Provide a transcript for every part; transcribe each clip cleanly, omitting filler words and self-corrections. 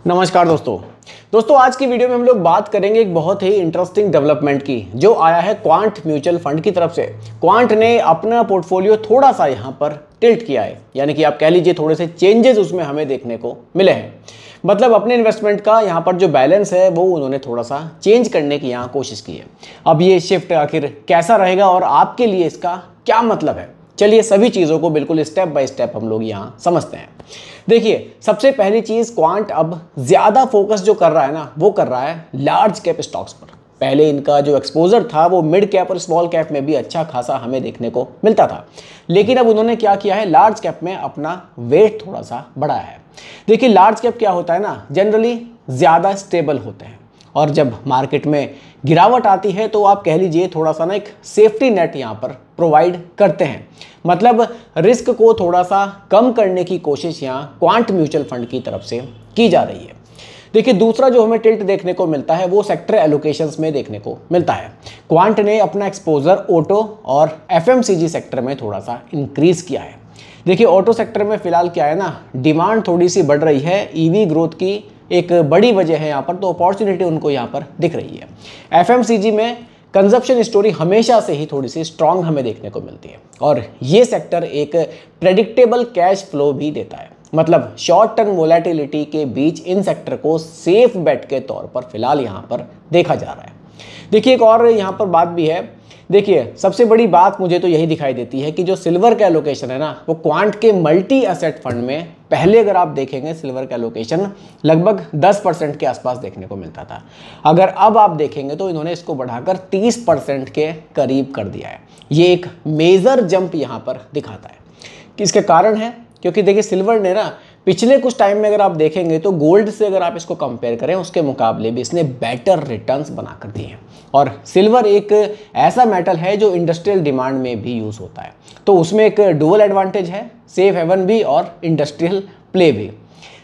नमस्कार दोस्तों आज की वीडियो में हम लोग बात करेंगे एक बहुत ही इंटरेस्टिंग डेवलपमेंट की जो आया है क्वांट म्यूचुअल फंड की तरफ से। क्वांट ने अपना पोर्टफोलियो थोड़ा सा यहाँ पर टिल्ट किया है, यानी कि आप कह लीजिए थोड़े से चेंजेस उसमें हमें देखने को मिले हैं। मतलब अपने इन्वेस्टमेंट का यहाँ पर जो बैलेंस है वो उन्होंने थोड़ा सा चेंज करने की यहाँ कोशिश की है। अब ये शिफ्ट आखिर कैसा रहेगा और आपके लिए इसका क्या मतलब है, चलिए सभी चीज़ों को बिल्कुल स्टेप बाय स्टेप हम लोग यहाँ समझते हैं। देखिए, सबसे पहली चीज़, क्वांट अब ज़्यादा फोकस जो कर रहा है ना वो कर रहा है लार्ज कैप स्टॉक्स पर। पहले इनका जो एक्सपोजर था वो मिड कैप और स्मॉल कैप में भी अच्छा खासा हमें देखने को मिलता था, लेकिन अब उन्होंने क्या किया है, लार्ज कैप में अपना वेट थोड़ा सा बढ़ाया है। देखिए, लार्ज कैप क्या होता है ना, जनरली ज़्यादा स्टेबल होते हैं और जब मार्केट में गिरावट आती है तो आप कह लीजिए थोड़ा सा ना एक सेफ्टी नेट यहाँ पर प्रोवाइड करते हैं। मतलब रिस्क को थोड़ा सा कम करने की कोशिश यहाँ क्वांट म्यूचुअल फंड की तरफ से की जा रही है। देखिए, दूसरा जो हमें टिल्ट देखने को मिलता है वो सेक्टर एलोकेशंस में देखने को मिलता है। क्वांट ने अपना एक्सपोजर ऑटो और एफएमसीजी सेक्टर में थोड़ा सा इंक्रीज किया है। देखिए, ऑटो सेक्टर में फिलहाल क्या है ना, डिमांड थोड़ी सी बढ़ रही है, ईवी ग्रोथ की एक बड़ी वजह है यहाँ पर, तो अपॉर्चुनिटी उनको यहाँ पर दिख रही है। एफएमसीजी में कंजप्शन स्टोरी हमेशा से ही थोड़ी सी स्ट्रांग हमें देखने को मिलती है और ये सेक्टर एक प्रेडिक्टेबल कैश फ्लो भी देता है। मतलब शॉर्ट टर्म वोलेटिलिटी के बीच इन सेक्टर को सेफ बेट के तौर पर फिलहाल यहाँ पर देखा जा रहा है। देखिए, एक और यहाँ पर बात भी है। देखिए, सबसे बड़ी बात मुझे तो यही दिखाई देती है कि जो सिल्वर का एलोकेशन है ना वो क्वांट के मल्टी एसेट फंड में पहले अगर आप देखेंगे सिल्वर का एलोकेशन लगभग 10% के आसपास देखने को मिलता था। अगर अब आप देखेंगे तो इन्होंने इसको बढ़ाकर 30% के करीब कर दिया है। ये एक मेजर जंप यहाँ पर दिखाता है। इसके कारण है क्योंकि देखिए, सिल्वर ने ना पिछले कुछ टाइम में अगर आप देखेंगे तो गोल्ड से अगर आप इसको कंपेयर करें उसके मुकाबले भी इसने बेटर रिटर्न्स बना कर दिए हैं। और सिल्वर एक ऐसा मेटल है जो इंडस्ट्रियल डिमांड में भी यूज़ होता है, तो उसमें एक डुअल एडवांटेज है, सेफ हेवन भी और इंडस्ट्रियल प्ले भी।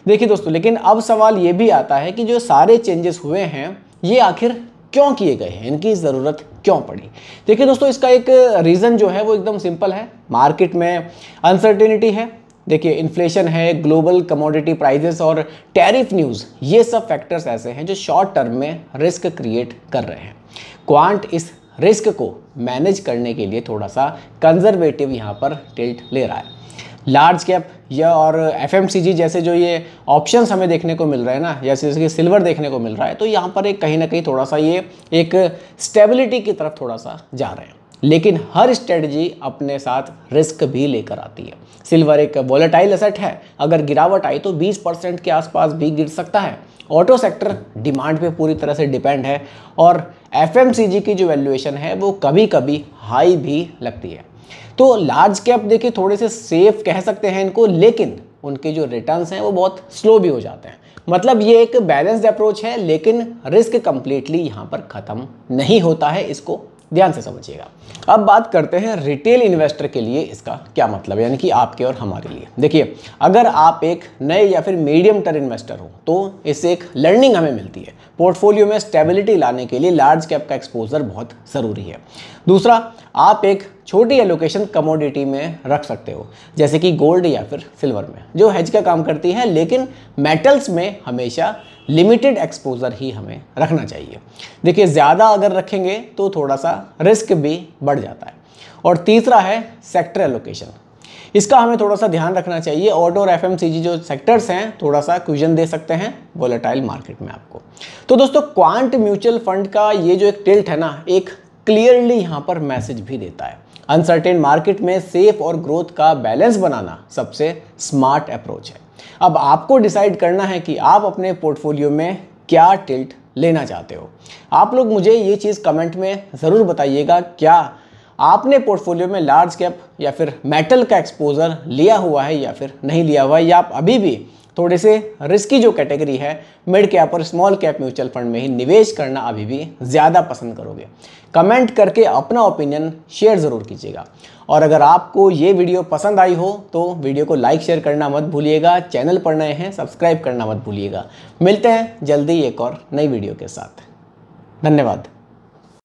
देखिए दोस्तों, लेकिन अब सवाल ये भी आता है कि जो सारे चेंजेस हुए हैं ये आखिर क्यों किए गए हैं, इनकी ज़रूरत क्यों पड़ी। देखिए दोस्तों, इसका एक रीज़न जो है वो एकदम सिंपल है। मार्केट में अनसर्टेनिटी है। देखिए, इन्फ्लेशन है, ग्लोबल कमोडिटी प्राइजेस और टैरिफ न्यूज़, ये सब फैक्टर्स ऐसे हैं जो शॉर्ट टर्म में रिस्क क्रिएट कर रहे हैं। क्वांट इस रिस्क को मैनेज करने के लिए थोड़ा सा कंजर्वेटिव यहाँ पर टिल्ट ले रहा है। लार्ज कैप या और एफएमसीजी जैसे जो ये ऑप्शंस हमें देखने को मिल रहे हैं ना, जैसे कि सिल्वर देखने को मिल रहा है, तो यहाँ पर एक कहीं ना कहीं थोड़ा सा ये एक स्टेबिलिटी की तरफ थोड़ा सा जा रहे हैं। लेकिन हर स्ट्रेटजी अपने साथ रिस्क भी लेकर आती है। सिल्वर एक वोलेटाइल एसेट है, अगर गिरावट आई तो 20% के आसपास भी गिर सकता है। ऑटो सेक्टर डिमांड पे पूरी तरह से डिपेंड है और एफएमसीजी की जो वैल्यूएशन है वो कभी कभी हाई भी लगती है। तो लार्ज कैप देखिए थोड़े से सेफ कह सकते हैं इनको, लेकिन उनके जो रिटर्न्स हैं वो बहुत स्लो भी हो जाते हैं। मतलब ये एक बैलेंस्ड अप्रोच है, लेकिन रिस्क कंप्लीटली यहाँ पर ख़त्म नहीं होता है, इसको ध्यान से समझिएगा। अब बात करते हैं रिटेल इन्वेस्टर के लिए इसका क्या मतलब, यानी कि आपके और हमारे लिए। देखिए, अगर आप एक नए या फिर मीडियम टर्म इन्वेस्टर हो तो इससे एक लर्निंग हमें मिलती है। पोर्टफोलियो में स्टेबिलिटी लाने के लिए लार्ज कैप का एक्सपोजर बहुत ज़रूरी है। दूसरा, आप एक छोटी एलोकेशन कमोडिटी में रख सकते हो, जैसे कि गोल्ड या फिर सिल्वर में, जो हेज का काम करती है, लेकिन मेटल्स में हमेशा लिमिटेड एक्सपोजर ही हमें रखना चाहिए। देखिए, ज़्यादा अगर रखेंगे तो थोड़ा सा रिस्क भी बढ़ जाता है। और तीसरा है सेक्टर एलोकेशन, इसका हमें थोड़ा सा ध्यान रखना चाहिए। ऑटो और एफएमसीजी जो सेक्टर्स हैं थोड़ा सा क्विजन दे सकते हैं वोलेटाइल मार्केट में आपको। तो दोस्तों, क्वांट म्यूचुअल फंड का ये जो एक टिल्ट है ना, एक क्लियरली यहाँ पर मैसेज भी देता है। अनसर्टेन मार्केट में सेफ और ग्रोथ का बैलेंस बनाना सबसे स्मार्ट अप्रोच है। अब आपको डिसाइड करना है कि आप अपने पोर्टफोलियो में क्या टिल्ट लेना चाहते हो। आप लोग मुझे ये चीज़ कमेंट में ज़रूर बताइएगा, क्या आपने पोर्टफोलियो में लार्ज कैप या फिर मेटल का एक्सपोजर लिया हुआ है या फिर नहीं लिया हुआ है, या आप अभी भी थोड़े से रिस्की जो कैटेगरी है मिड कैप और स्मॉल कैप म्यूचुअल फंड में ही निवेश करना अभी भी ज़्यादा पसंद करोगे। कमेंट करके अपना ओपिनियन शेयर ज़रूर कीजिएगा। और अगर आपको ये वीडियो पसंद आई हो तो वीडियो को लाइक शेयर करना मत भूलिएगा। चैनल पर नए हैं सब्सक्राइब करना मत भूलिएगा। मिलते हैं जल्दी एक और नई वीडियो के साथ। धन्यवाद।